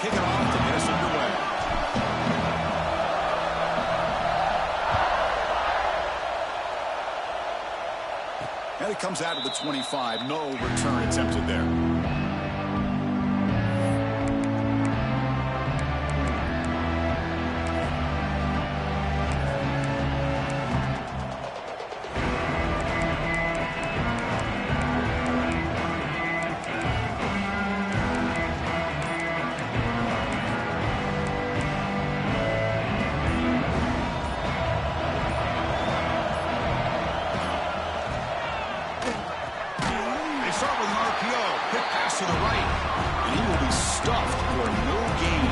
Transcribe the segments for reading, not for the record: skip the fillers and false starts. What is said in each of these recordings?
kick it off to get us underway. And it comes out of the 25. No return attempted there. To the right, and he will be stuffed for no gain.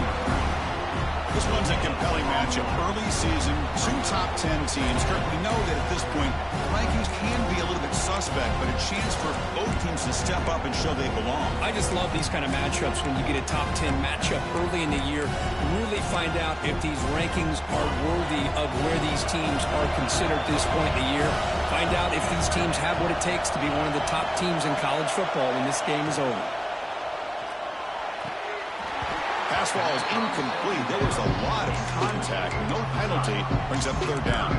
This one's a compelling matchup. Early season, 2 top 10 teams. Kurt, we know that at this point, rankings can be a little bit suspect, but a chance for both teams to step up and show they belong. I just love these kind of matchups when you get a top 10 matchup early in the year. Really find out if these rankings are worthy of where these teams are considered at this point in the year. Find out if these teams have what it takes to be one of the top teams in college football when this game is over. Pass ball is incomplete. There was a lot of contact. No penalty. Brings up 3rd down.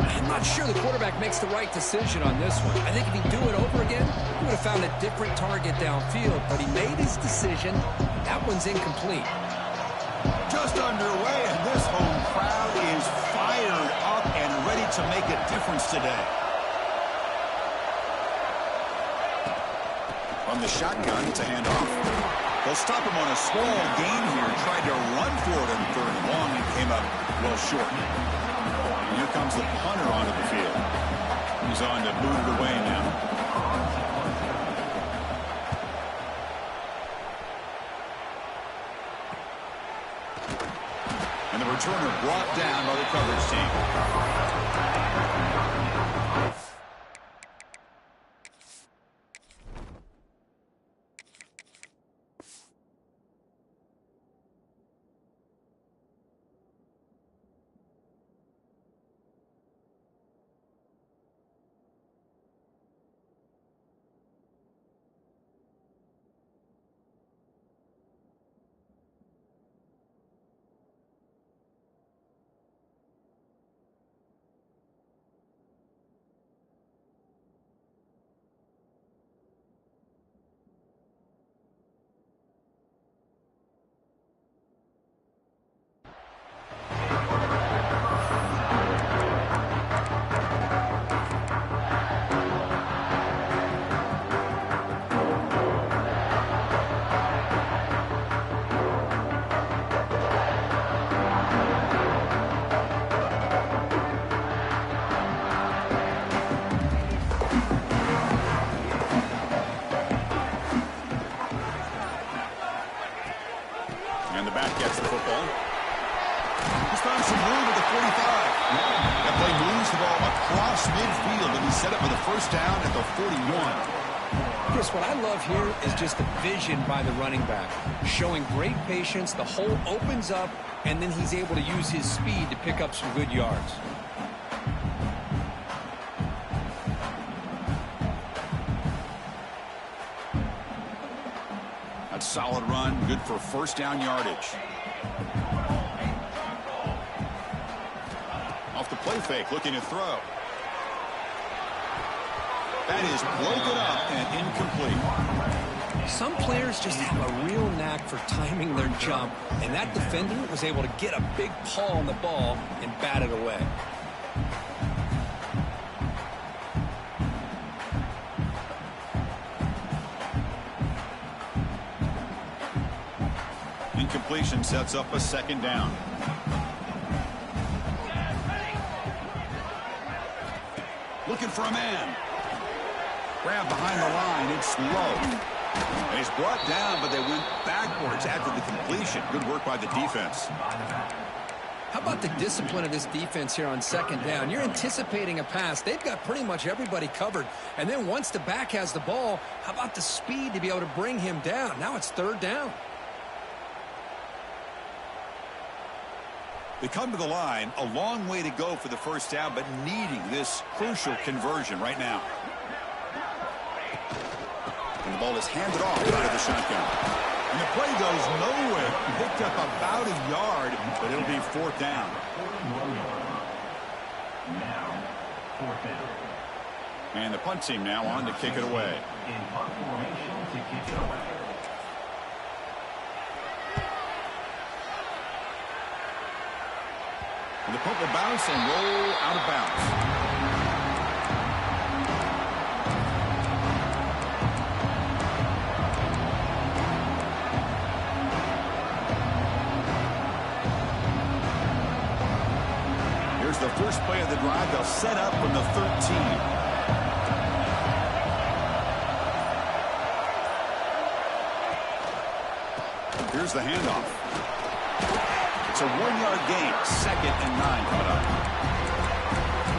I'm not sure the quarterback makes the right decision on this one. I think if he'd do it over again, he would have found a different target downfield, but he made his decision. That one's incomplete. Just underway, and this home crowd is fired up and ready to make a difference today. On the shotgun, it's a handoff. They'll stop him on a small gain here. Tried to run for it on 3rd and long and came up well short. And here comes the punter onto the field. He's on to boot it away now. And the returner brought down by the coverage team. Down at the 41. Chris, what I love here is just the vision by the running back, showing great patience. The hole opens up, and then he's able to use his speed to pick up some good yards. A solid run, good for 1st down yardage. Off the play fake, looking to throw. That is broken up and incomplete. Some players just have a real knack for timing their jump, and that defender was able to get a big paw on the ball and bat it away. Incompletion sets up a 2nd down. Looking for a man. Grab behind the line. It's low. And he's brought down, but they went backwards after the completion. Good work by the defense. How about the discipline of this defense here on 2nd down? You're anticipating a pass. They've got pretty much everybody covered. And then once the back has the ball, how about the speed to be able to bring him down? Now it's 3rd down. They come to the line, a long way to go for the 1st down, but needing this crucial conversion right now. And the ball is handed off out of the shotgun. And the play goes nowhere. Picked up about a yard, but it'll be 4th down. Now, 4th down. And the punt team now on to kick it away. In punt formation to kick it away. And the punt will bounce and roll out of bounds. Here's the first play of the drive. They'll set up from the 13. Here's the handoff. It's a 1-yard gain. 2nd and 9 coming up.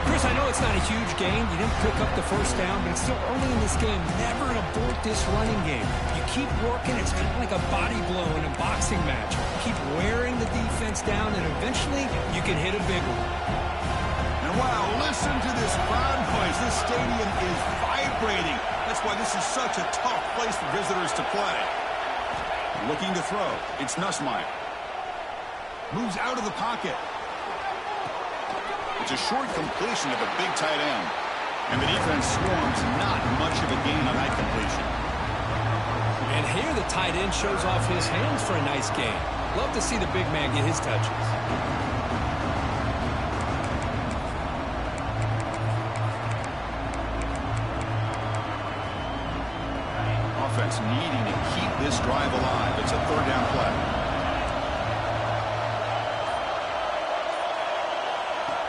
Chris, I know it's not a huge gain. You didn't pick up the first down, but it's still early in this game. Never abort this running game. You keep working. It's kind of like a body blow in a boxing match. Keep wearing the defense down, and eventually you can hit a big one. And wow, listen to this crowd noise. This stadium is vibrating. That's why this is such a tough place for visitors to play. Looking to throw. It's Nussmeier. Moves out of the pocket. It's a short completion of a big tight end. And the defense swarms. Not much of a gain on that completion. And here the tight end shows off his hands for a nice gain. Love to see the big man get his touches. Offense needing to keep this drive alive. It's a 3rd down play.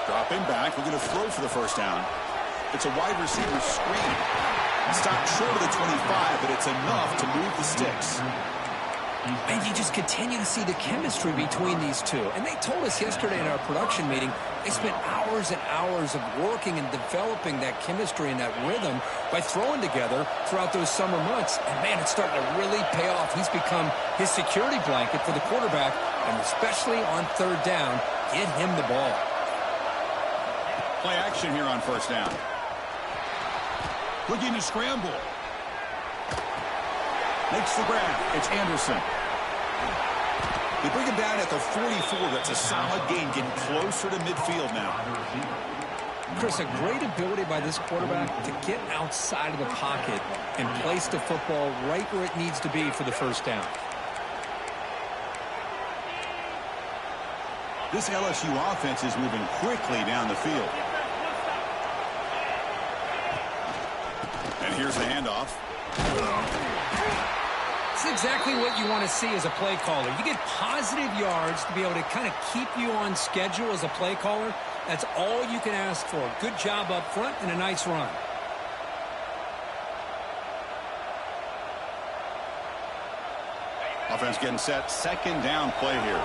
Dropping back. We're going to throw for the 1st down. It's a wide receiver screen. Stopped short of the 25, but it's enough to move the sticks. And you just continue to see the chemistry between these two. And they told us yesterday in our production meeting, they spent hours and hours of working and developing that chemistry and that rhythm by throwing together throughout those summer months. And, man, it's starting to really pay off. He's become his security blanket for the quarterback, and especially on 3rd down, get him the ball. Play action here on 1st down. Looking to scramble. Makes the grab. It's Anderson. They bring him down at the 44. That's a solid gain, getting closer to midfield now. Chris, a great ability by this quarterback to get outside of the pocket and place the football right where it needs to be for the 1st down. This LSU offense is moving quickly down the field. And here's the handoff. It's exactly what you want to see as a play caller. You get positive yards to be able to kind of keep you on schedule as a play caller. That's all you can ask for. Good job up front and a nice run. Offense getting set. 2nd down play here.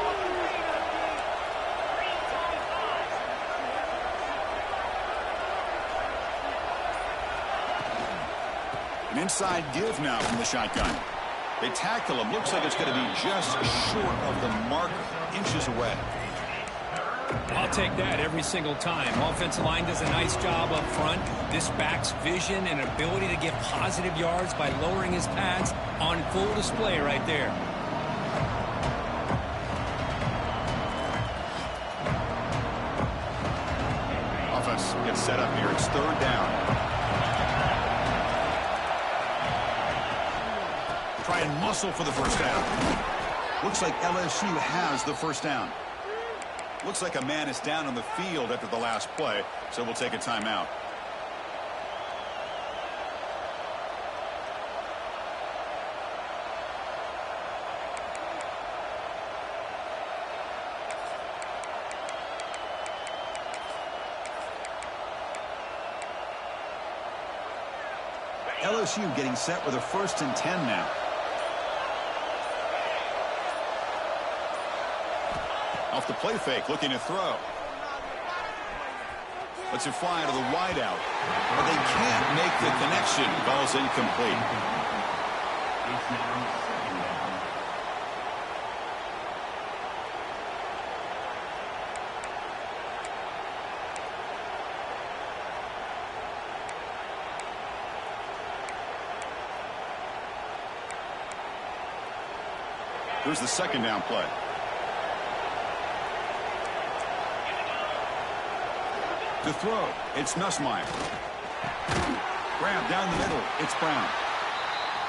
An inside give now from the shotgun. They tackle him. Looks like it's going to be just short of the mark, inches away. I'll take that every single time. Offensive line does a nice job up front. This back's vision and ability to get positive yards by lowering his pads on full display right there. Offense gets set up here. It's 3rd down. Try and muscle for the 1st down. Looks like LSU has the 1st down. Looks like a man is down on the field after the last play, so we'll take a timeout. LSU getting set with a 1st and 10 now. Off the play fake, looking to throw. Lets it fly to the wideout. But they can't make the connection. Ball's incomplete. Here's the second down play. To throw, it's Nussmeier. Grab down the middle, it's Brown.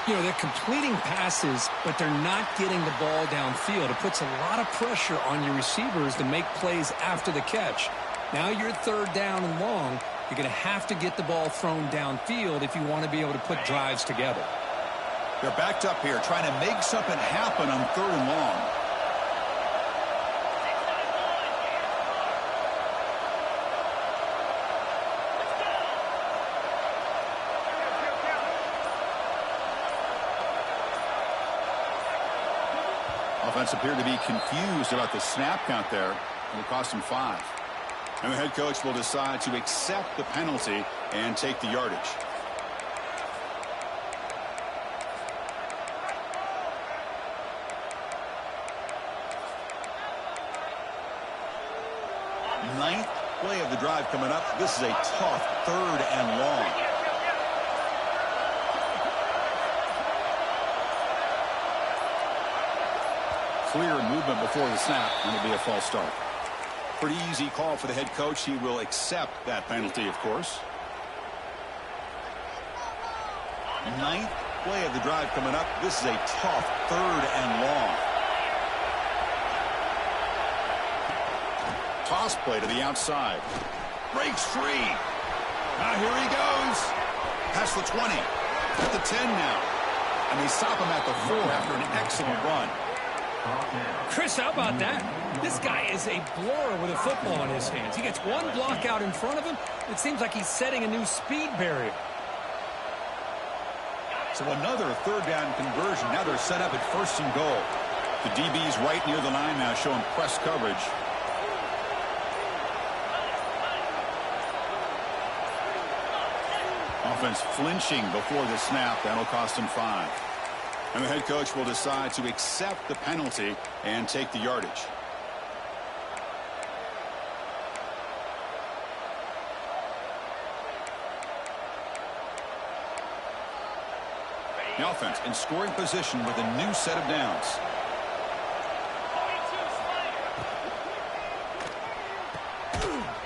You know, they're completing passes, but they're not getting the ball downfield. It puts a lot of pressure on your receivers to make plays after the catch. Now you're third down and long. You're going to have to get the ball thrown downfield if you want to be able to put drives together. They're backed up here, trying to make something happen on third and long. Offense appeared to be confused about the snap count there. It will cost him 5. And the head coach will decide to accept the penalty and take the yardage. Ninth play of the drive coming up. This is a tough third and long. Clear movement before the snap, and it'll be a false start. Pretty easy call for the head coach. He will accept that penalty, of course. Ninth play of the drive coming up. This is a tough third and long. Toss play to the outside. Breaks free. Now here he goes. Past the 20. At the 10 now. And they stop him at the 4 after an excellent run. Chris, how about that? This guy is a blower with a football in his hands. He gets one block out in front of him. It seems like he's setting a new speed barrier. So another third down conversion. Now they're set up at 1st and goal. The DB's right near the line now, showing press coverage. Offense flinching before the snap. That'll cost him 5. And the head coach will decide to accept the penalty and take the yardage. The offense in scoring position with a new set of downs.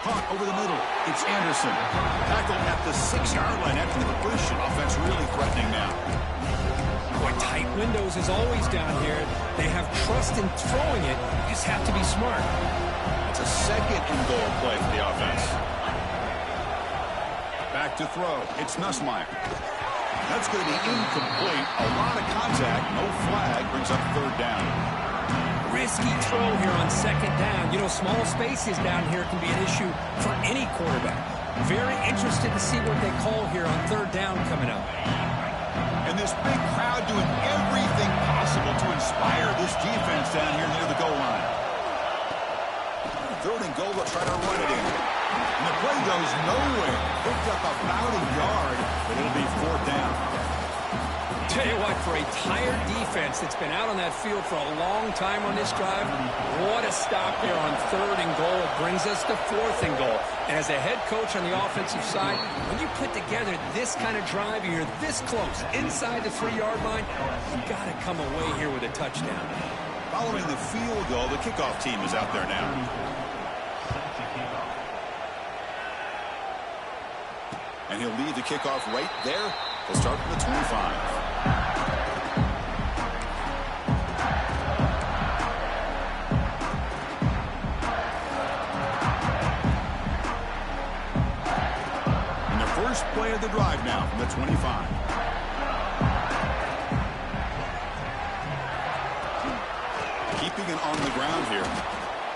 Caught over the middle. It's Anderson. Tackled at the 6-yard line after the completion. Offense really threatening now. Boy, tight windows is always down here. They have trust in throwing it. You just have to be smart. It's a 2nd and goal play for the offense. Back to throw. It's Nussmeier. That's going to be incomplete. A lot of contact. No flag. Brings up 3rd down. Risky throw here on 2nd down. You know, small spaces down here can be an issue for any quarterback. Very interested to see what they call here on 3rd down coming up. And this big crowd doing everything possible to inspire this defense down here near the goal line. 3rd and goal, they'll try to run it in. And the play goes nowhere. Picked up about a yard, but it'll be 4th down. Tell you what, for a tired defense that's been out on that field for a long time on this drive, what a stop there on 3rd and goal. It brings us to 4th and goal. And as a head coach on the offensive side, when you put together this kind of drive, you're this close, inside the 3-yard line, you've got to come away here with a touchdown. Following the field goal, the kickoff team is out there now. And he'll lead the kickoff right there. They'll start from the 25. First play of the drive now from the 25. Keeping it on the ground here.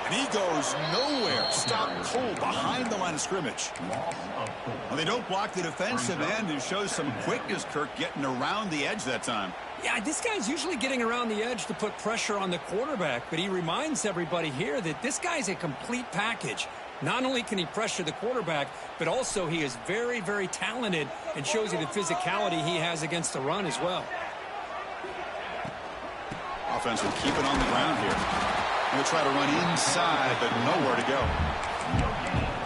And he goes nowhere. Stopped cold behind the line of scrimmage. Well, they don't block the defensive end, who shows some quickness, Kirk, getting around the edge that time. Yeah, this guy's usually getting around the edge to put pressure on the quarterback, but he reminds everybody here that this guy's a complete package. Not only can he pressure the quarterback, but also he is very, very talented and shows you the physicality he has against the run as well. Offense will keep it on the ground here. They'll try to run inside, but nowhere to go.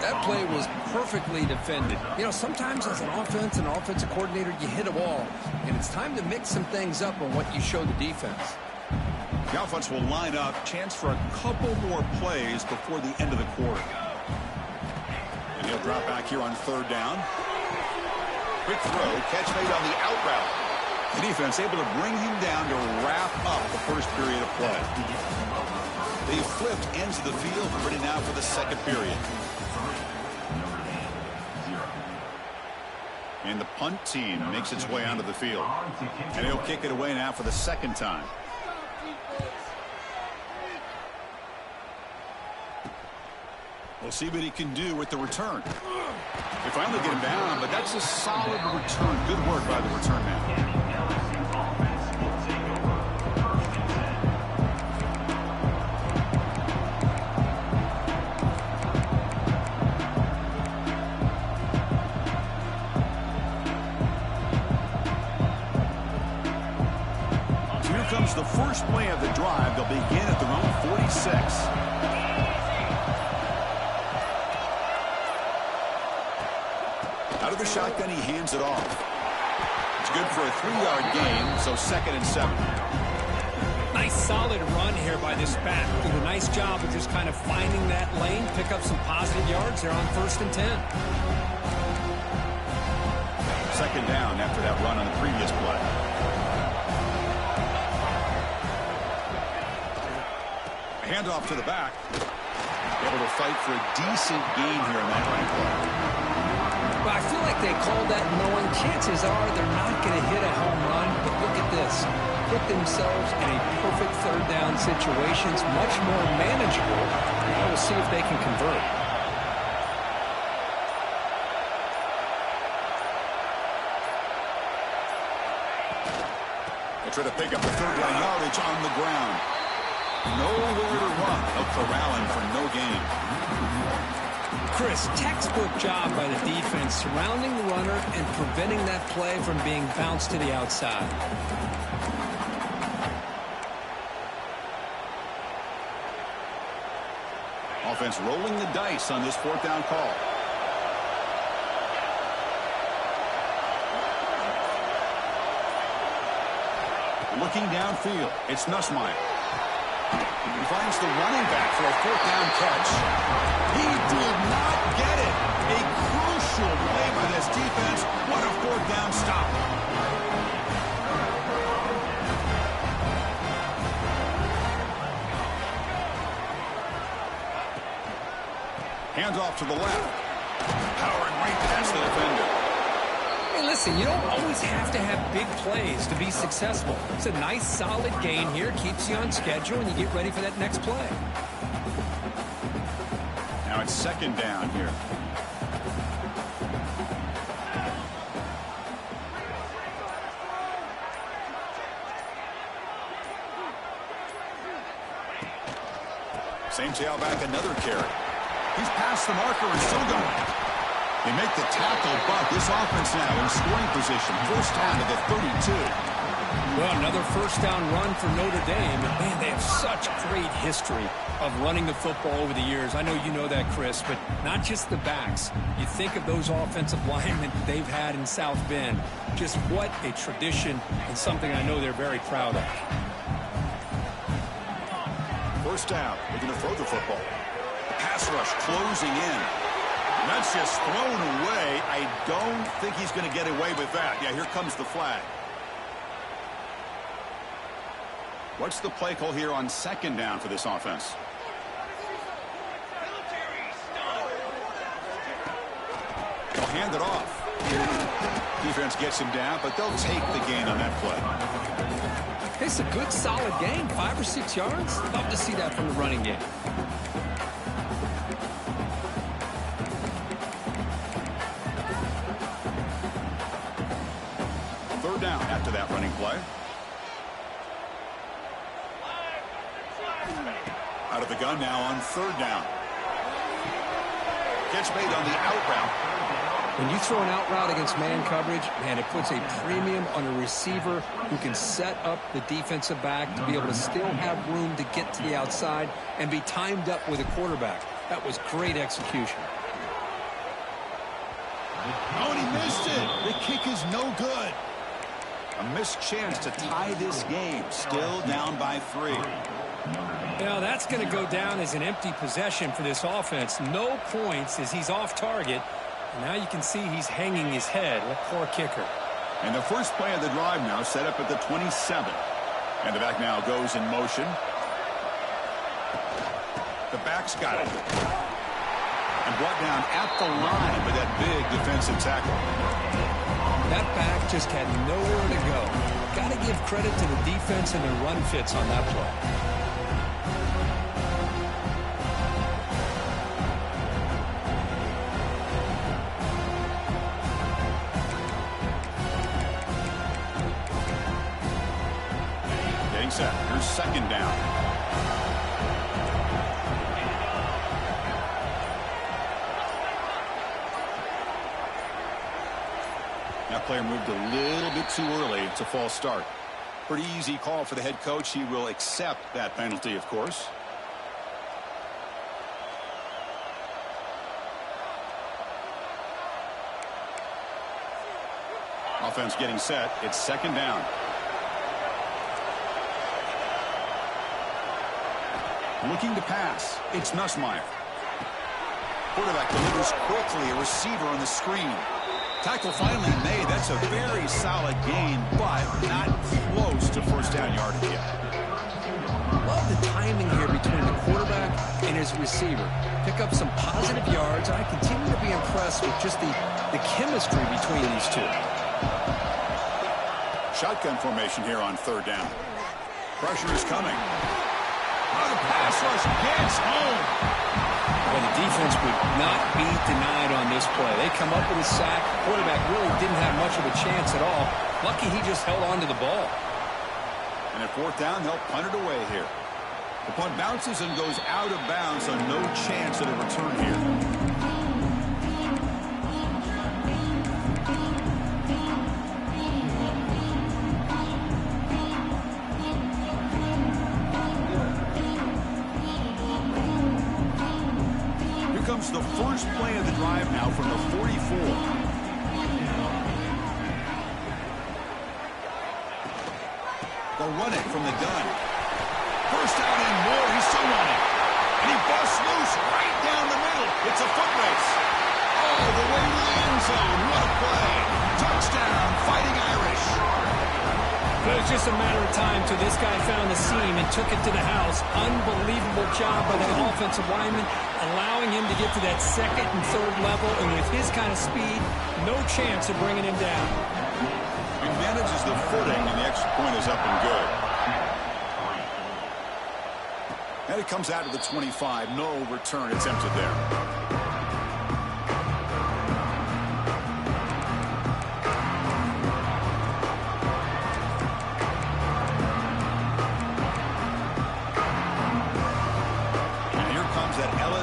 That play was perfectly defended. You know, sometimes as an offensive coordinator, you hit a wall, and it's time to mix some things up on what you show the defense. The offense will line up. Chance for a couple more plays before the end of the quarter. And he'll drop back here on third down. Quick throw. Catch made on the out route. The defense able to bring him down to wrap up the first period of play. They flipped ends of the field, ready now for the second period. And the punt team makes its way onto the field. And he'll kick it away now for the second time. We'll see what he can do with the return. They finally get him down, but that's a solid return. Good work by the return man. Comes the first play of the drive. They'll begin at their own 46. Out of the shotgun, he hands it off. It's good for a 3-yard gain, so 2nd and 7. Nice solid run here by this back. Did a nice job of just kind of finding that lane, pick up some positive yards there on 1st and 10. 2nd down after that run on the previous play. Handoff to the back. Able to fight for a decent gain here in that running play. Well, I feel like they called that knowing chances are they're not going to hit a home run. But look at this. Put themselves in a perfect 3rd down situation. It's much more manageable. We'll see if they can convert. They try to pick up the 3rd down yardage on the ground. Nowhere to run. They'll corral him for no gain. Chris, textbook job by the defense surrounding the runner and preventing that play from being bounced to the outside. Offense rolling the dice on this 4th down call. Looking downfield, it's Nussmeier. He finds the running back for a 4th down catch. He did not get it. A crucial play by this defense. What a 4th down stop. Hands off to the left. Powering right past the defender. Hey, listen, you don't always have to have big plays to be successful. It's a nice, solid gain here. Keeps you on schedule, and you get ready for that next play. Now it's 2nd down here. Same tailback, another carry. He's past the marker and still going. They make the tackle, but this offense now in scoring position. 1st down to the 32. Well, another 1st down run for Notre Dame. And, man, they have such great history of running the football over the years. I know you know that, Chris, but not just the backs. You think of those offensive linemen they've had in South Bend. Just what a tradition and something I know they're very proud of. 1st down. They're going to throw the football. Pass rush closing in. That's just thrown away. I don't think he's going to get away with that. Yeah, here comes the flag. What's the play call here on 2nd down for this offense? They'll hand it off. Defense gets him down, but they'll take the gain on that play. It's a good, solid gain. 5 or 6 yards. Love to see that from the running game. Down after that running play. Out of the gun now on 3rd down. Catch made on the out route. When you throw an out route against man coverage, man, it puts a premium on a receiver who can set up the defensive back to be able to still have room to get to the outside and be timed up with a quarterback. That was great execution. Oh, and he missed it. The kick is no good. A missed chance to tie this game. Still down by 3. Now that's going to go down as an empty possession for this offense. No points as he's off target. And now you can see he's hanging his head. What poor kicker. And the first play of the drive now set up at the 27. And the back now goes in motion. The back's got it. And brought down at the line with that big defensive tackle. That back just had nowhere to go. Got to give credit to the defense and their run fits on that play. Getting set. Here's second down. That player moved a little bit too early. It's a false start. Pretty easy call for the head coach. He will accept that penalty, of course. Offense getting set. It's second down. Looking to pass. It's Nussmeier. Quarterback delivers quickly. A receiver on the screen. Tackle finally made. That's a very solid gain, but not close to first down yardage yet. Love the timing here between the quarterback and his receiver. Pick up some positive yards. I continue to be impressed with just the chemistry between these two. Shotgun formation here on third down. Pressure is coming. Oh, the pass rush gets home. Well, the defense would not be denied on this play. They come up with a sack. Quarterback really didn't have much of a chance at all. Lucky he just held on to the ball. And at fourth down, they'll punt it away here. The punt bounces and goes out of bounds, so no chance at a return here. Comes the first play of the drive now from the 44. They'll run it from the gun. First down and more. He's still running. And he busts loose right down the middle. It's a foot race. All the way to the end zone. What a play. Touchdown, Fighting Irish. It was just a matter of time till this guy found the seam and took it to the house. Unbelievable job by that offensive lineman, allowing him to get to that second and third level. And with his kind of speed, no chance of bringing him down. He manages the footing, and the extra point is up and good. And it comes out to the 25. No return attempted there.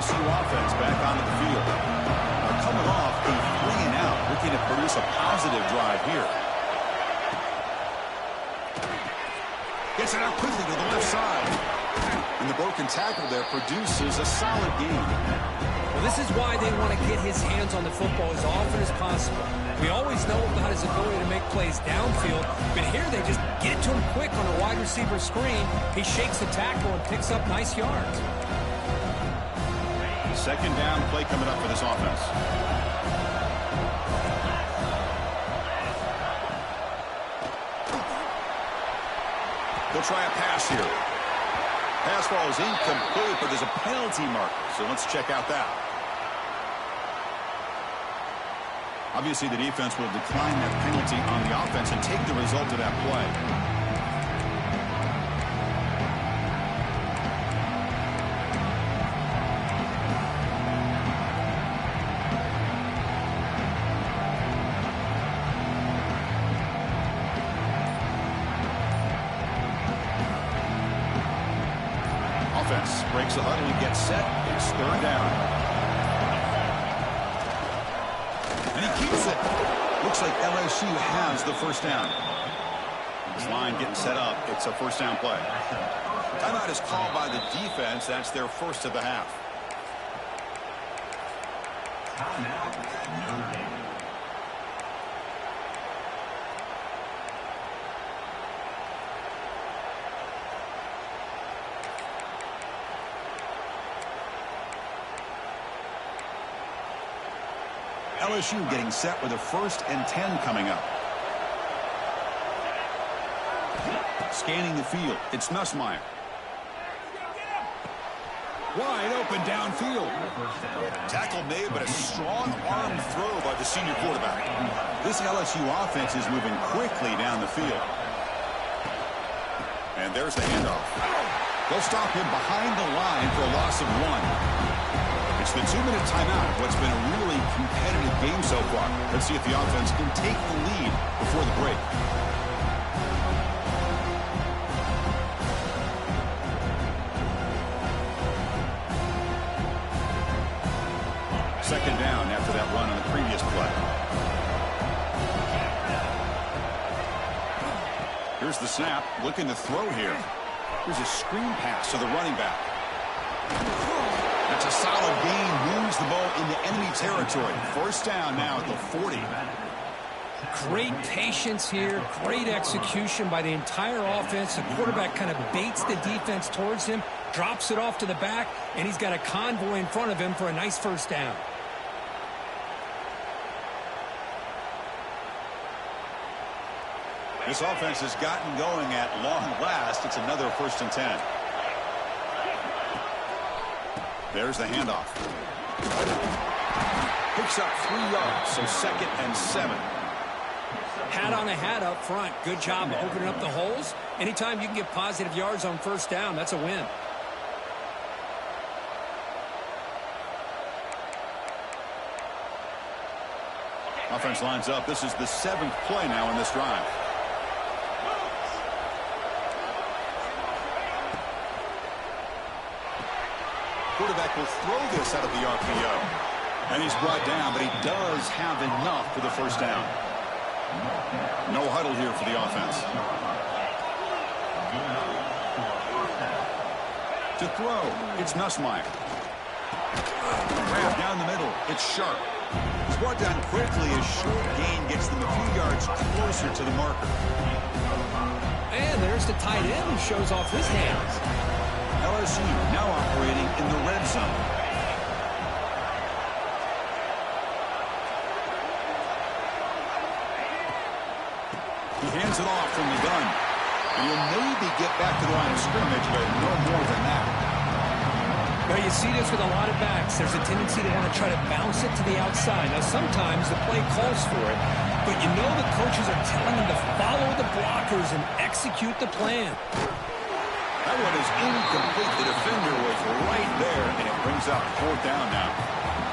Offense back onto the field. Coming off a 3-and-out, looking to produce a positive drive here. Gets it out quickly to the left side. And the broken tackle there produces a solid gain. Well, this is why they want to get his hands on the football as often as possible. We always know about his ability to make plays downfield, but here they just get it to him quick on a wide receiver screen. He shakes the tackle and picks up nice yards. Second down play coming up for this offense. They'll try a pass here. Pass ball is incomplete, but there's a penalty marker, so let's check out that. Obviously, the defense will decline that penalty on the offense and take the result of that play. Offense breaks the huddle and gets set. It's third down. And he keeps it. Looks like LSU has the first down. This line getting set up. It's a first down play. Timeout is called by the defense. That's their first of the half. LSU getting set with a 1st and 10 coming up. Scanning the field, it's Nussmeier. Wide open downfield. Tackle made, but a strong arm throw by the senior quarterback. This LSU offense is moving quickly down the field. And there's the handoff. They'll stop him behind the line for a loss of 1. It's the 2-minute timeout of what's been a really competitive game so far. Let's see if the offense can take the lead before the break. Second down after that run on the previous play. Here's the snap, looking to throw here. Here's a screen pass to the running back. That's a solid gain, moves the ball into enemy territory. First down now at the 40. Great patience here, great execution by the entire offense. The quarterback kind of baits the defense towards him, drops it off to the back, and he's got a convoy in front of him for a nice first down. This offense has gotten going at long last. It's another 1st and 10. There's the handoff. Picks up 3 yards, so 2nd and 7. Hat on a hat up front. Good job of opening up the holes. Anytime you can get positive yards on first down, that's a win. Offense lines up. This is the 7th play now in this drive. Quarterback will throw this out of the RPO. And he's brought down, but he does have enough for the first down. No huddle here for the offense. To throw, it's Nussmeier. Grab down the middle, it's Sharp. He's brought down quickly as short gain gets them a few yards closer to the marker. And there's the tight end who shows off his hands. LSU now operating in the red zone. He hands it off from the gun. And he'll maybe get back to the line of scrimmage, but no more than that. Now you see this with a lot of backs. There's a tendency to want to try to bounce it to the outside. Now sometimes the play calls for it, but you know the coaches are telling them to follow the blockers and execute the plan. That one is incomplete. The defender was right there, and it brings up 4th down now.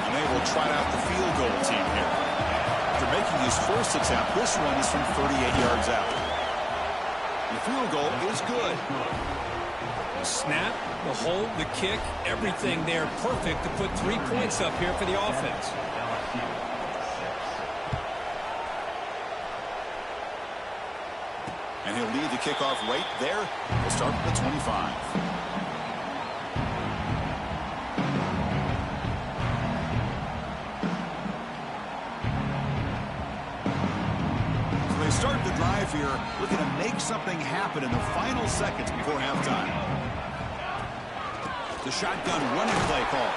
And they will try out the field goal team here. After making his first attempt, this one is from 38 yards out. The field goal is good. The snap, the hold, the kick, everything there perfect to put 3 points up here for the offense. And he'll lead the kickoff right there. We'll start from the 25. So they start the drive here, looking to make something happen in the final seconds before halftime. The shotgun running play call.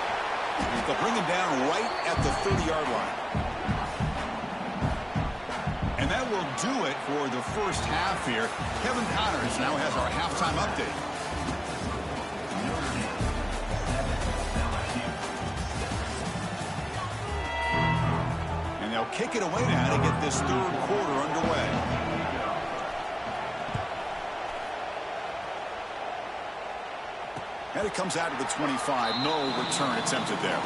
They'll bring him down right at the 30-yard line. And that will do it for the first half here. Kevin Connors now has our halftime update. And they'll kick it away now to get this 3rd quarter underway. And it comes out to the 25. No return attempted there.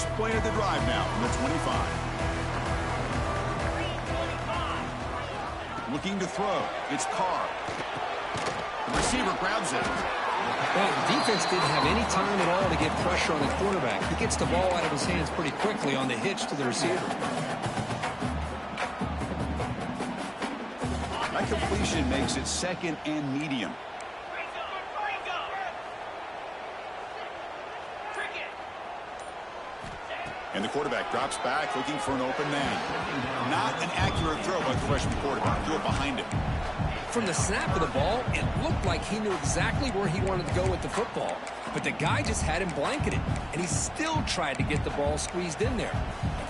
first play of the drive now from the 25. Looking to throw. It's Carr. The receiver grabs it. Well, the defense didn't have any time at all to get pressure on the quarterback. He gets the ball out of his hands pretty quickly on the hitch to the receiver. That completion makes it second and medium. And the quarterback drops back looking for an open man. Not an accurate throw by the freshman quarterback. Threw it behind him. From the snap of the ball, it looked like he knew exactly where he wanted to go with the football. But the guy just had him blanketed, and he still tried to get the ball squeezed in there.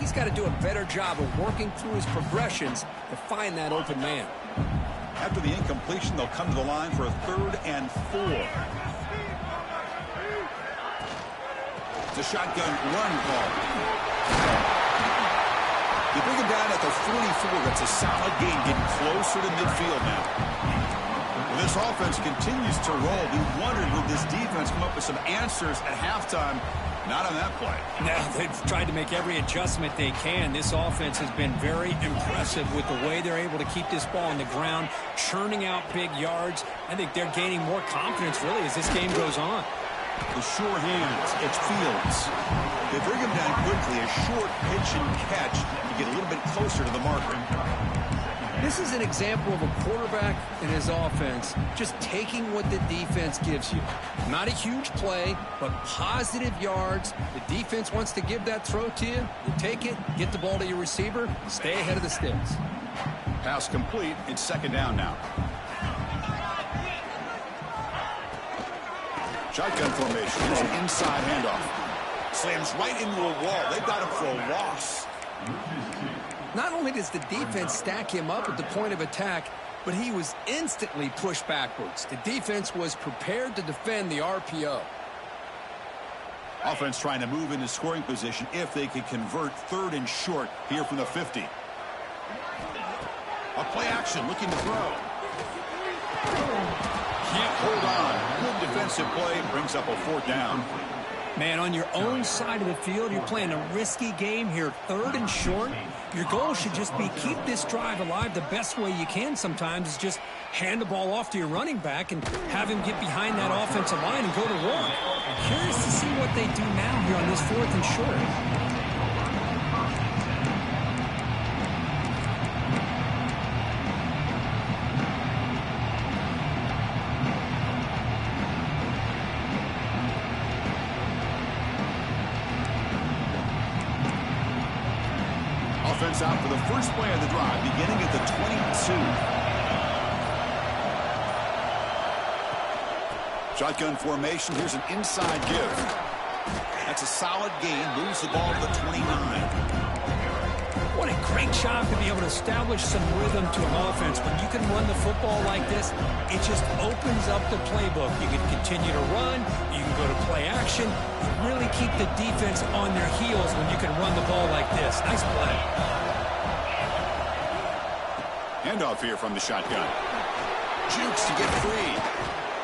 He's got to do a better job of working through his progressions to find that open man. After the incompletion, they'll come to the line for a 3rd and 4. It's a shotgun run call. They bring him down at the 44. That's a solid gain, getting closer to midfield now. Well, this offense continues to roll. We wondered, would this defense come up with some answers at halftime? Not on that play. Now, they've tried to make every adjustment they can. This offense has been very impressive with the way they're able to keep this ball on the ground, churning out big yards. I think they're gaining more confidence, really, as this game goes on. The sure hands, it's Fields. They bring him down quickly, a short pitch and catch to get a little bit closer to the marker. This is an example of a quarterback and his offense just taking what the defense gives you. Not a huge play, but positive yards. The defense wants to give that throw to you. You take it, get the ball to your receiver, stay ahead of the sticks. Pass complete. It's 2nd down now. Shotgun formation. Here's an inside handoff. Slams right into a wall. They've got him for a loss. Not only does the defense stack him up at the point of attack, but he was instantly pushed backwards. The defense was prepared to defend the RPO. Offense trying to move into scoring position if they can convert 3rd and short here from the 50. A play action looking to throw. Can't hold on. Good defensive play brings up a 4th down. Man, on your own side of the field, you're playing a risky game here, 3rd and short. Your goal should just be keep this drive alive the best way you can sometimes is just hand the ball off to your running back and have him get behind that offensive line and go to work. Curious to see what they do now here on this 4th and short. Offense out for the first play of the drive, beginning at the 22. Shotgun formation. Here's an inside give. That's a solid gain. Moves the ball to the 29. What a great job to be able to establish some rhythm to an offense. When you can run the football like this, it just opens up the playbook. You can continue to run. You can go to play action. You really keep the defense on their heels when you can run the ball like this. Nice play. Handoff here from the shotgun. Jukes to get free.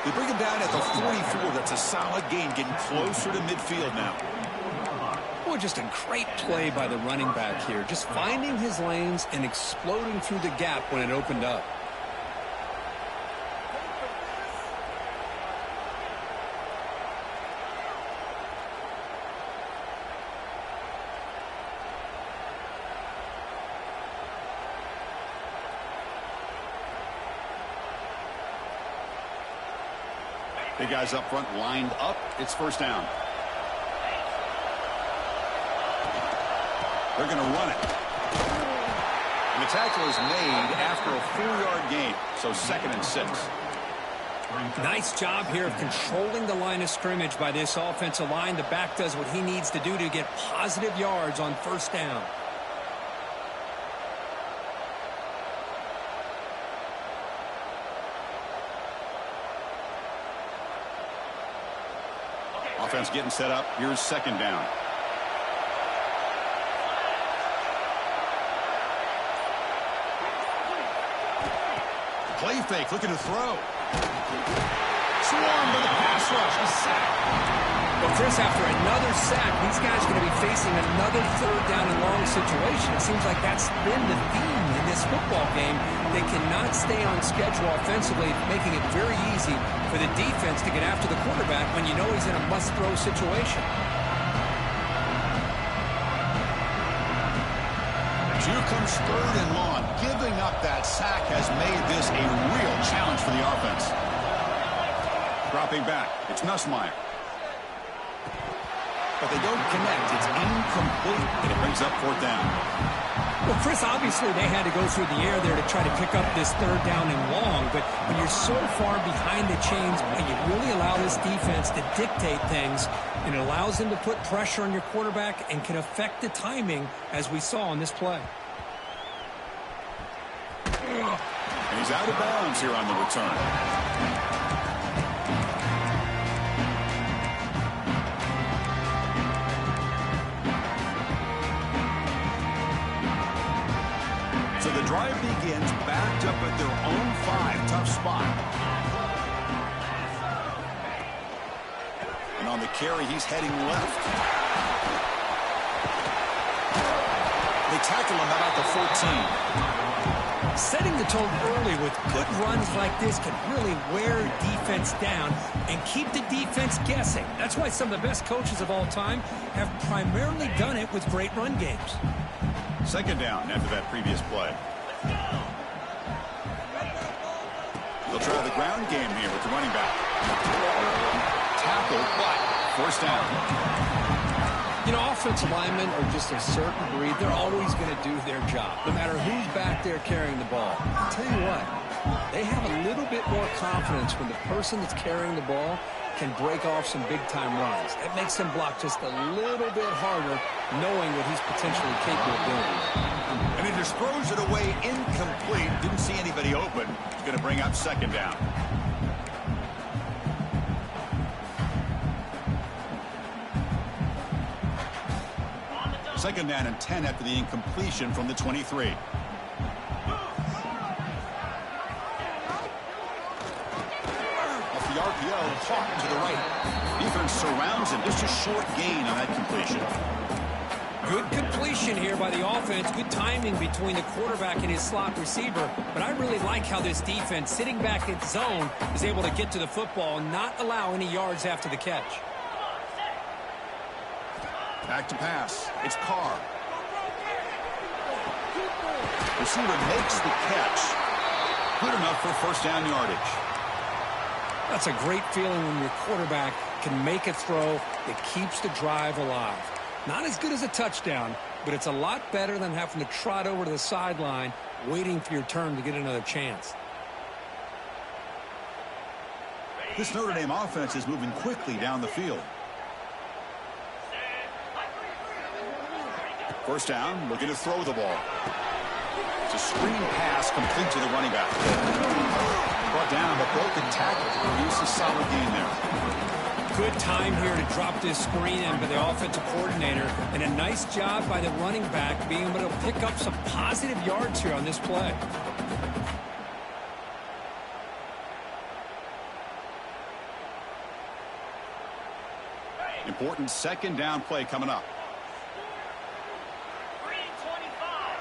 They bring him down at the 44. That's a solid gain, getting closer to midfield now. Boy, just a great play by the running back here. Just finding his lanes and exploding through the gap when it opened up. Big guys up front lined up. It's 1st down. They're going to run it. And the tackle is made after a 4-yard gain. So 2nd and 6. Nice job here of controlling the line of scrimmage by this offensive line. The back does what he needs to do to get positive yards on 1st down. Offense getting set up. Here's 2nd down. Play fake, looking to throw. Swarmed by the pass rush. A sack. Well, Chris, after another sack, these guys are going to be facing another third down and long situation. It seems like that's been the theme in this football game. They cannot stay on schedule offensively, making it very easy for the defense to get after the quarterback when you know he's in a must-throw situation. Here comes third and long. Giving up that sack has made this a real challenge for the offense. Dropping back, it's Nussmeier. But they don't connect. It's incomplete, and it brings up fourth down. Well, Chris, obviously they had to go through the air there to try to pick up this third down and long, but when you're so far behind the chains, you really allow this defense to dictate things, and it allows them to put pressure on your quarterback and can affect the timing, as we saw on this play. And he's out of bounds here on the return. So the drive begins backed up at their own 5. Tough spot. And on the carry, he's heading left. They tackle him about the 14. Setting the tone early with good runs like this can really wear defense down and keep the defense guessing. That's why some of the best coaches of all time have primarily done it with great run games. Second down after that previous play. They'll try the ground game here with the running back. Tackle, but first down. You know, offensive linemen are just a certain breed. They're always going to do their job, no matter who's back there carrying the ball. I'll tell you what, they have a little bit more confidence when the person that's carrying the ball can break off some big-time runs. That makes him block just a little bit harder, knowing what he's potentially capable of doing. And he just throws it away incomplete. Didn't see anybody open. He's going to bring up second down. Second down and 10 after the incompletion from the 23. RPO, caught to the right. Defense surrounds him. Just a short gain on that completion. Good completion here by the offense. Good timing between the quarterback and his slot receiver. But I really like how this defense, sitting back in zone, is able to get to the football and not allow any yards after the catch. Back to pass. It's Carr. Receiver makes the catch. Good enough for first down yardage. That's a great feeling when your quarterback can make a throw that keeps the drive alive. Not as good as a touchdown, but it's a lot better than having to trot over to the sideline waiting for your turn to get another chance. This Notre Dame offense is moving quickly down the field. First down, looking to throw the ball. It's a screen pass complete to the running back. Brought down, but broken tackle to produce a solid gain there. Good time here to drop this screen in by the offensive coordinator, and a nice job by the running back being able to pick up some positive yards here on this play. Important second down play coming up.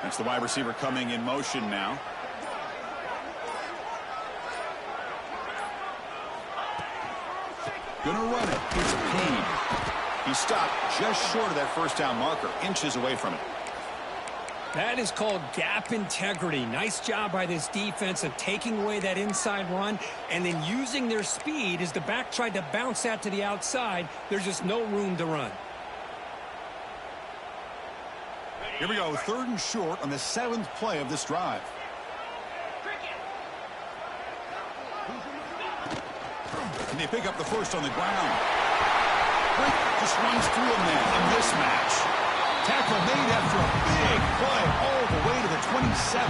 That's the wide receiver coming in motion now. Gonna run it. It's Payne. He stopped just short of that first down marker, inches away from it. That is called gap integrity. Nice job by this defense of taking away that inside run and then using their speed as the back tried to bounce that to the outside. There's just no room to run. Here we go, third and short on the 7th play of this drive. And they pick up the first on the ground. Brick just runs through a man, a mismatch. Tackle made after a big play all the way to the 27.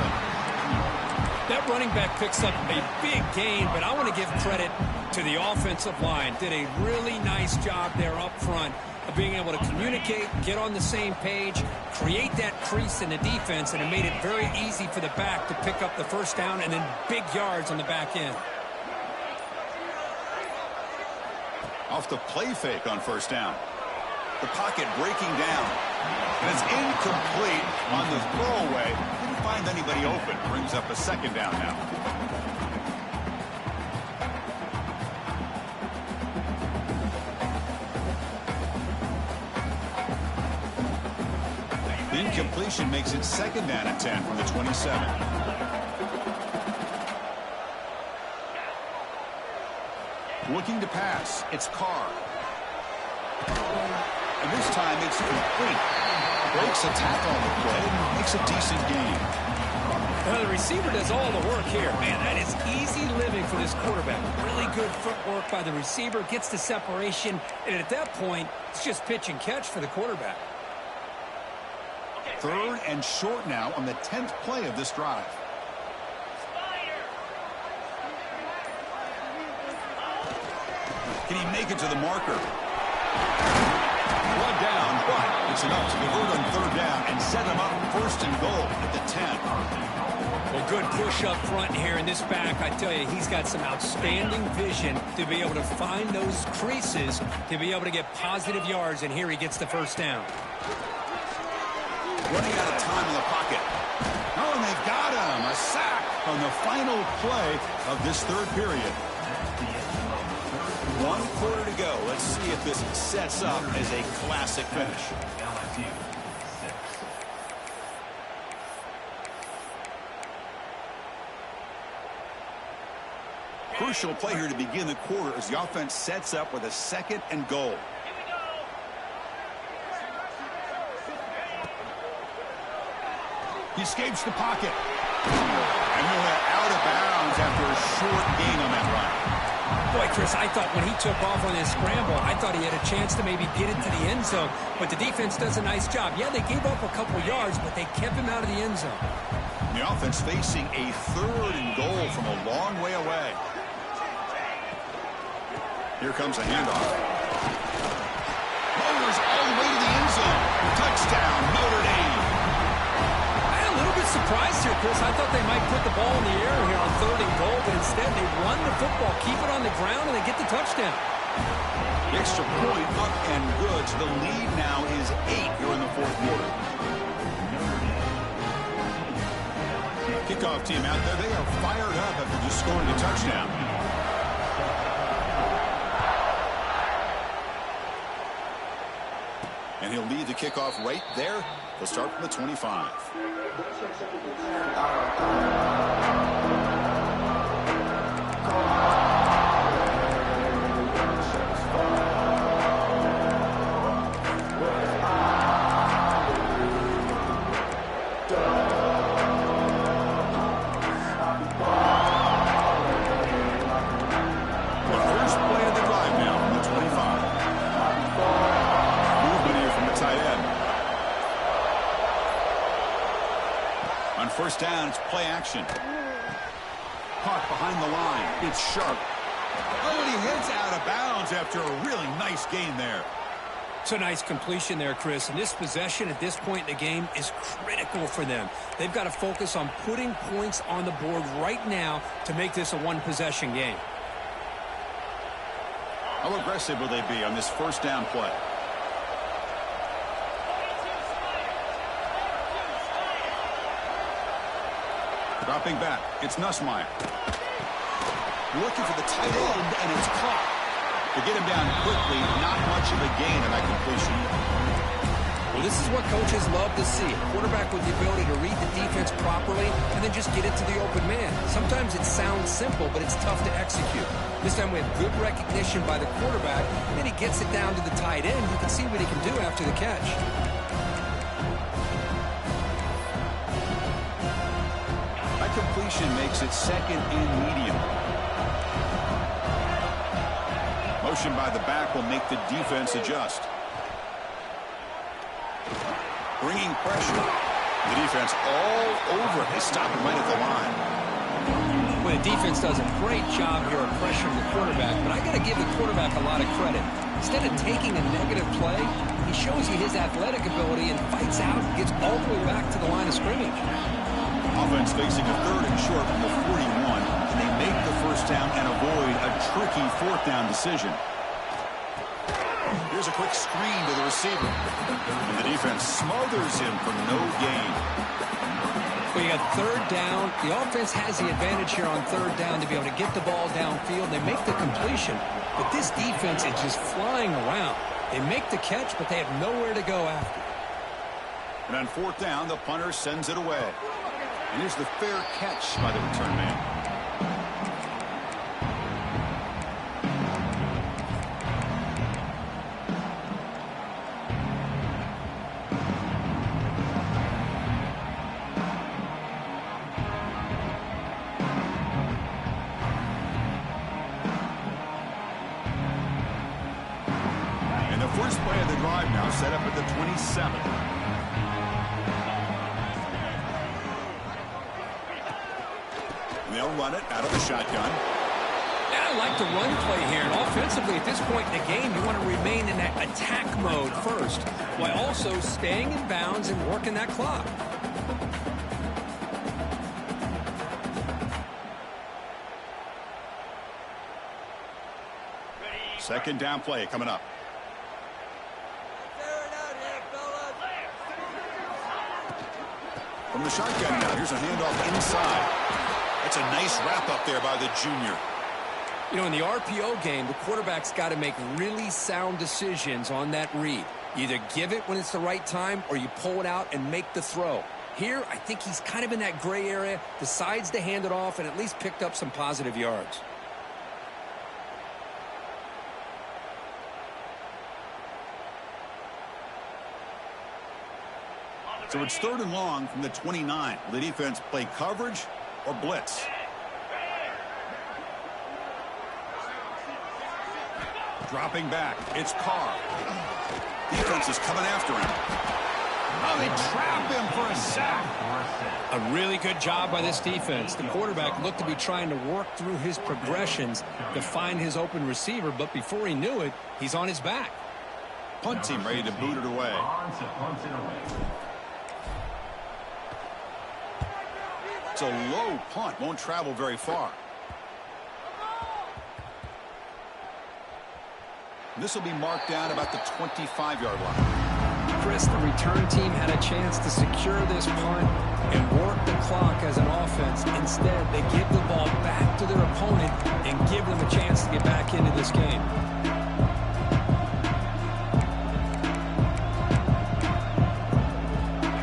That running back picks up a big gain, but I want to give credit to the offensive line. Did a really nice job there up front of being able to communicate, get on the same page, create that crease in the defense, and it made it very easy for the back to pick up the first down and then big yards on the back end. Off the play fake on first down. The pocket breaking down. And it's incomplete on the throwaway. Didn't find anybody open. Brings up a second down now. The incompletion makes it second down and 10 from the 27. Looking to pass. It's Carr. And this time it's complete. Breaks a tackle on the play. Makes a decent gain. Well, the receiver does all the work here. Man, that is easy living for this quarterback. Really good footwork by the receiver. Gets the separation. And at that point, it's just pitch and catch for the quarterback. Third and short now on the 10th play of this drive. Can he make it to the marker? Run down, but it's enough to convert on third down and set him up first and goal at the 10. Well, good push up front here in this back. I tell you, he's got some outstanding vision to be able to find those creases, to be able to get positive yards, and here he gets the first down. Running out of time in the pocket. Oh, and they've got him. A sack on the final play of this third period. 1 quarter to go. Let's see if this sets up as a classic finish. Crucial play here to begin the quarter as the offense sets up with a second and goal. He escapes the pocket. And they're out of bounds after a short gain on that run. Boy, Chris, I thought when he took off on this scramble, I thought he had a chance to maybe get into the end zone. But the defense does a nice job. Yeah, they gave up a couple yards, but they kept him out of the end zone. The offense facing a third and goal from a long way away. Here comes a handoff. Motors all the way to the end zone. Touchdown, Notre Dame. Surprised here, Chris. I thought they might put the ball in the air here on third and goal, but instead they run the football, keep it on the ground, and they get the touchdown. The extra point up and good. So the lead now is 8 here in the fourth quarter. Kickoff team out there. They are fired up after just scoring a touchdown. And he'll lead the kickoff right there. They'll start from the 25. First down, it's play action. Caught behind the line. It's Sharp. Oh, and he heads out of bounds after a really nice gain there. It's a nice completion there, Chris. And this possession at this point in the game is critical for them. They've got to focus on putting points on the board right now to make this a one-possession game. How aggressive will they be on this first down play? Dropping back, it's Nussmeier. Looking for the tight end, and it's caught. To get him down quickly, not much of a gain on that completion. Well, this is what coaches love to see. A quarterback with the ability to read the defense properly and then just get it to the open man. Sometimes it sounds simple, but it's tough to execute. This time we have good recognition by the quarterback, and he gets it down to the tight end. You can see what he can do after the catch. Completion makes it second and medium. Motion by the back will make the defense adjust. Bringing pressure. The defense all over it. They stop him right at the line. Well, the defense does a great job here of pressuring the quarterback, but I got to give the quarterback a lot of credit. Instead of taking a negative play, he shows you his athletic ability and fights out and gets all the way back to the line of scrimmage. Offense facing a third and short from the 41. Can they make the first down and avoid a tricky fourth down decision? Here's a quick screen to the receiver. And the defense smothers him for no gain. Well, you got third down. The offense has the advantage here on third down to be able to get the ball downfield. They make the completion, but this defense is just flying around. They make the catch, but they have nowhere to go after. And on fourth down, the punter sends it away. And here's the fair catch by the return man. And the first play of the drive now set up at the 27. They'll run it out of the shotgun. Yeah, I like the run play here. And offensively, at this point in the game, you want to remain in that attack mode first, while also staying in bounds and working that clock. Second down play coming up. From the shotgun now, here's a handoff inside. That's a nice wrap up there by the junior. You know, in the RPO game, the quarterback's got to make really sound decisions on that read. Either give it when it's the right time or you pull it out and make the throw. Here, I think he's kind of in that gray area, decides to hand it off and at least picked up some positive yards. So it's third and long from the 29. Will the defense play coverage or blitz? Dropping back, it's Carr. Defense is coming after him. Oh, they trap him for a sack. A really good job by this defense. The quarterback looked to be trying to work through his progressions to find his open receiver, but before he knew it, he's on his back. Punt team ready to boot it away. It's a low punt, won't travel very far. This will be marked down about the 25-yard line. Chris, the return team had a chance to secure this punt and work the clock as an offense. Instead, they give the ball back to their opponent and give them a chance to get back into this game.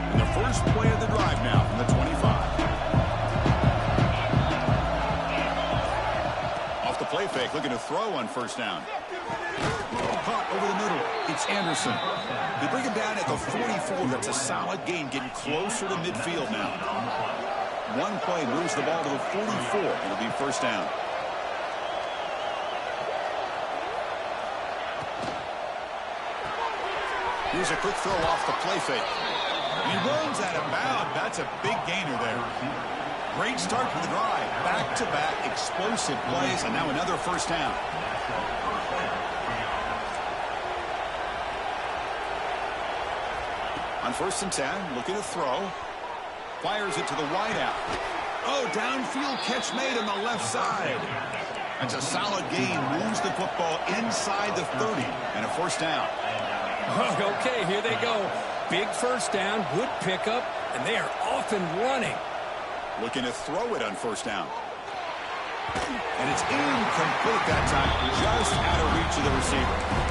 And the first play of the drive now from the 25. Off the play fake, looking to throw on first down. Caught over the middle. It's Anderson. They bring him down at the 44. That's a solid gain, getting closer to midfield now. One play moves the ball to the 44. It'll be first down. Here's a quick throw off the play fake. He runs out of bounds. That's a big gainer there. Great start to the drive. Back-to-back explosive plays, and now another first down. On first and 10, looking to throw. Fires it to the wideout. Oh, downfield catch made on the left side. That's a solid gain. Moves the football inside the 30. And a first down. Okay, here they go. Big first down, good pickup, and they are off and running. Looking to throw it on first down. And it's incomplete that time. Just out of reach of the receiver.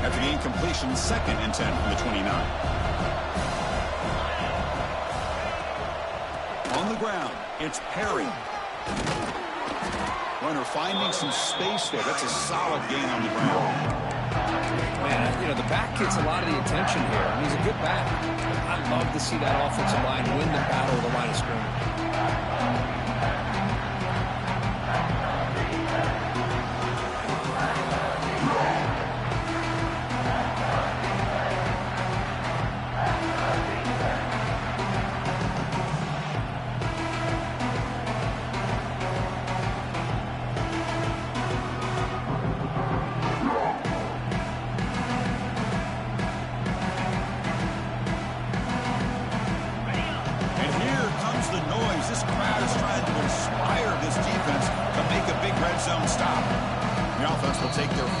After the incompletion, second and 10 from the 29. On the ground, it's Perry. Runner finding some space there. That's a solid gain on the ground. Man, you know, the back gets a lot of the attention here. I mean, he's a good back. I love to see that offensive line win the battle of the line of scrimmage.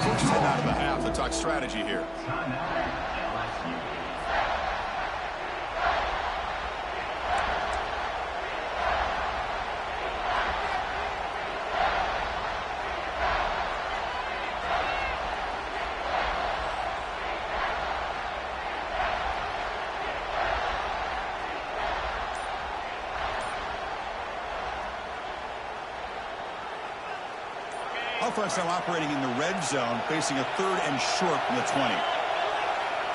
First head out of the half to talk strategy here. Timeout, LSU. Offense now operating in the red zone, facing a 3rd and short from the 20.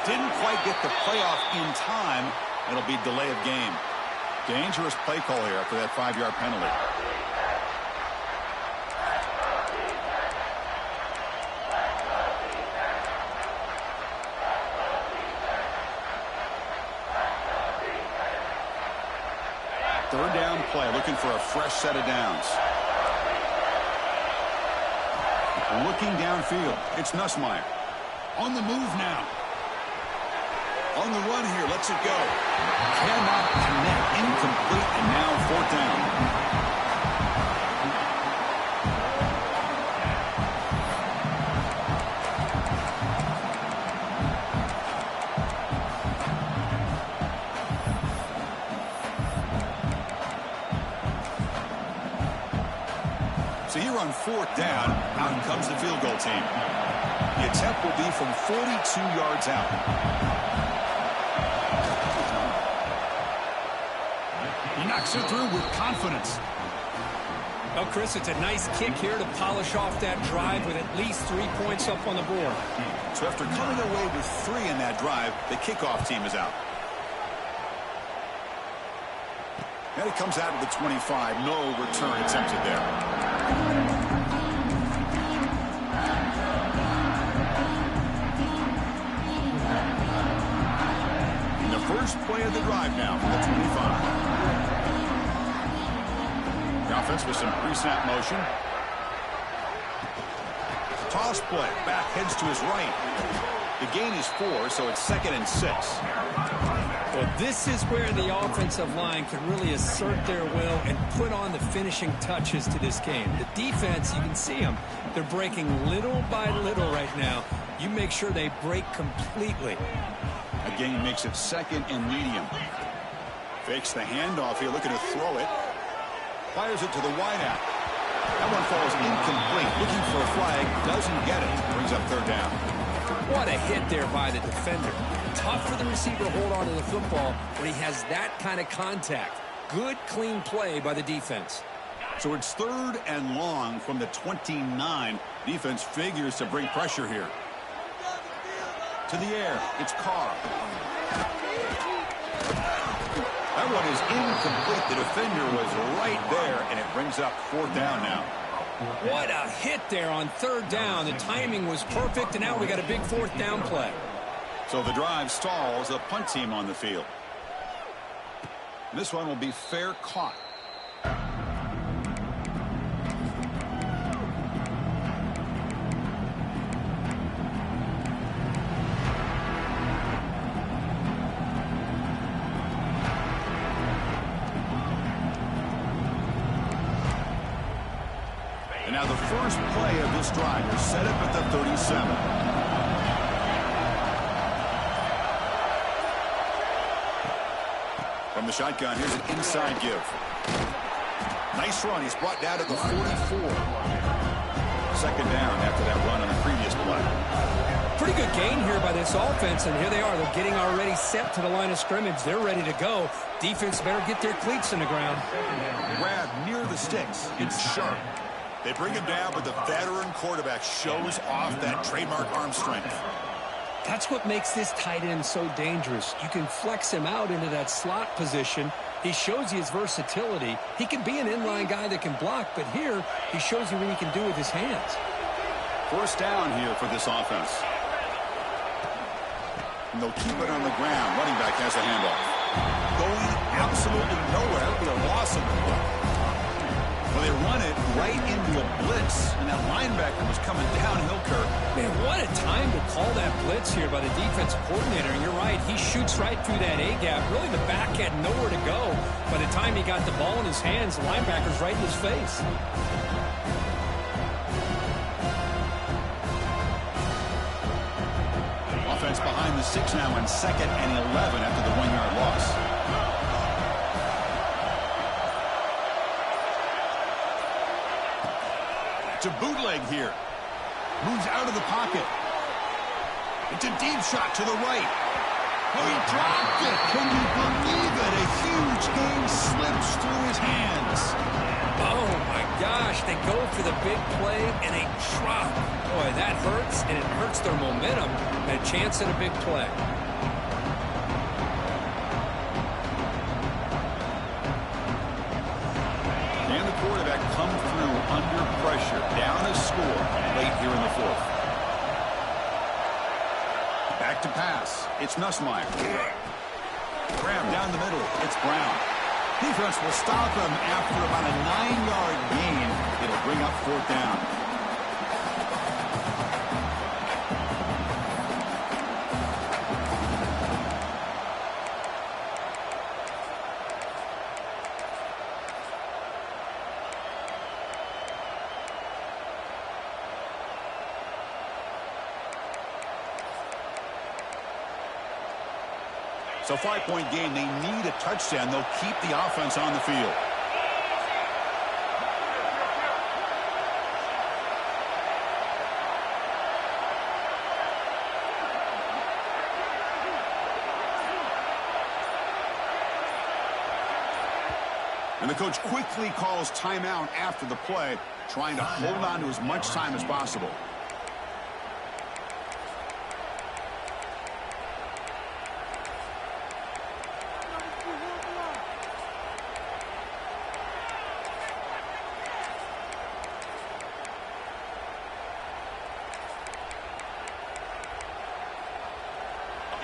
Didn't quite get the playoff in time. It'll be delay of game. Dangerous play call here after that 5-yard penalty. Third down play, looking for a fresh set of downs. Looking downfield, it's Nussmeier. On the move now. On the run here, lets it go. Cannot connect, incomplete, and now 4th down. So here on 4th down, out comes the field goal team. The attempt will be from 42 yards out. He knocks it through with confidence. Well, Chris, it's a nice kick here to polish off that drive with at least 3 points up on the board. So after coming away with 3 in that drive, the kickoff team is out. And it comes out of the 25. No return attempted there. The first play of the drive now from the 25. The offense with some pre-snap motion. Toss play. Back heads to his right. The gain is 4, so it's 2nd and 6. Well, this is where the offensive line can really assert their will and put on the finishing touches to this game. The defense, you can see them. They're breaking little by little right now. You make sure they break completely. Again, makes it 2nd and medium. Fakes the handoff here, looking to throw it. Fires it to the wideout. That one falls incomplete. Looking for a flag, doesn't get it. Brings up 3rd down. What a hit there by the defender. Tough for the receiver to hold on to the football when he has that kind of contact. Good, clean play by the defense. So it's 3rd and long from the 29. Defense figures to bring pressure here. To the air, it's Carr. That one is incomplete. The defender was right there, and it brings up 4th down now. What a hit there on 3rd down. The timing was perfect, and now we got a big 4th down play. So the drive stalls, a punt team on the field. This one will be fair caught. And now the first play of this drive is set up at the 37. From the shotgun, here's an inside give. Nice run. He's brought down to the 44. 2nd down after that run on the previous play. Pretty good gain here by this offense, and here they are. They're getting already set to the line of scrimmage. They're ready to go. Defense better get their cleats in the ground. Grab near the sticks. It's sharp. They bring him down, but the veteran quarterback shows off that trademark arm strength. That's what makes this tight end so dangerous. You can flex him out into that slot position. He shows you his versatility. He can be an inline guy that can block, but here he shows you what he can do with his hands. 1st down here for this offense. And they'll keep it on the ground. Running back has a handoff. Going absolutely nowhere. That'll be a loss of the ball. Well, they run it right into a blitz, and that linebacker was coming downhill, Kirk. Man, what a time to call that blitz here by the defensive coordinator. And you're right, he shoots right through that A-gap. Really, the back had nowhere to go. By the time he got the ball in his hands, the linebacker's right in his face. 6 now on 2nd and 11 after the 1-yard loss. To bootleg here. Moves out of the pocket. It's a deep shot to the right. Oh, he dropped it. Can you believe it? A huge game slips through his hands. Oh, my gosh. They go for the big play, and they drop. Boy, that hurts, and it hurts their momentum. And a chance at a big play. And the quarterback come through under pressure. Down a score late here in the 4th. Back to pass. It's Nussmeier. Grab down the middle. It's Brown. Defense will stop him after about a 9-yard gain. It'll bring up 4th down. So 5-point game. They need a touchdown. They'll keep the offense on the field. And the coach quickly calls timeout after the play, trying to hold on to as much time as possible.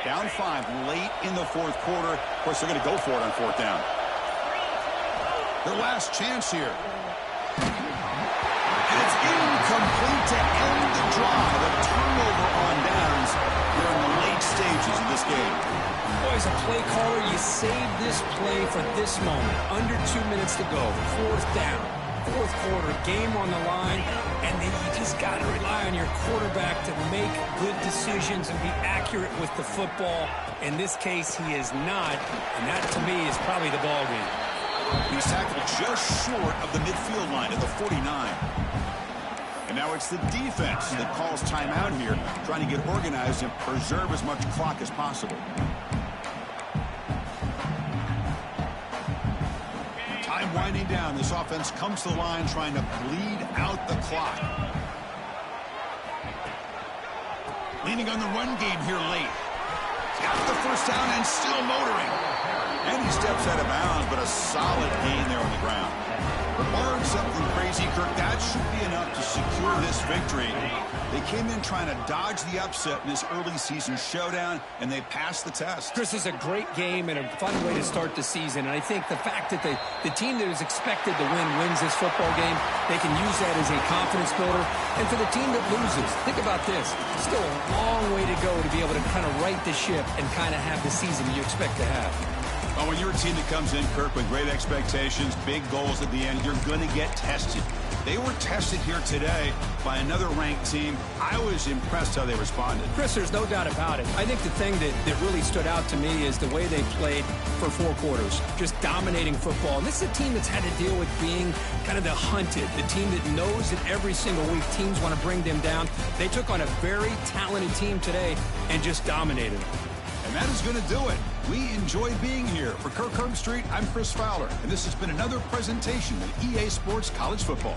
Down 5 late in the 4th quarter. Of course, they're going to go for it on 4th down. Their last chance here. And it's incomplete to end the drive. A turnover on downs here in the late stages of this game. Boy, as a play caller, you save this play for this moment. Under 2 minutes to go. 4th down. 4th quarter, game on the line, and then you just got to rely on your quarterback to make good decisions and be accurate with the football. In this case, he is not, and that, to me, is probably the ball game. He's tackled just short of the midfield line at the 49. And now it's the defense that calls timeout here, trying to get organized and preserve as much clock as possible. Time winding down. This offense comes to the line trying to bleed out the clock. Leaning on the run game here late. He's got the 1st down and still motoring. And he steps out of bounds, but a solid gain there on the ground. Barring something crazy, Kirk, that should be enough to secure this victory. They came in trying to dodge the upset in this early season showdown, and they passed the test. Chris, is a great game and a fun way to start the season. And I think the fact that the team that is expected to win wins this football game, they can use that as a confidence builder. And for the team that loses, think about this. Still a long way to go to be able to kind of right the ship and kind of have the season you expect to have. Oh, when you're a team that comes in, Kirk, with great expectations, big goals at the end, you're going to get tested. They were tested here today by another ranked team. I was impressed how they responded. Chris, there's no doubt about it. I think the thing that really stood out to me is the way they played for 4 quarters, just dominating football. And this is a team that's had to deal with being kind of the hunted, the team that knows that every single week teams want to bring them down. They took on a very talented team today and just dominated. And that is going to do it. We enjoyed being here. For Kirk Herbstreit, I'm Chris Fowler, and this has been another presentation of EA Sports College Football.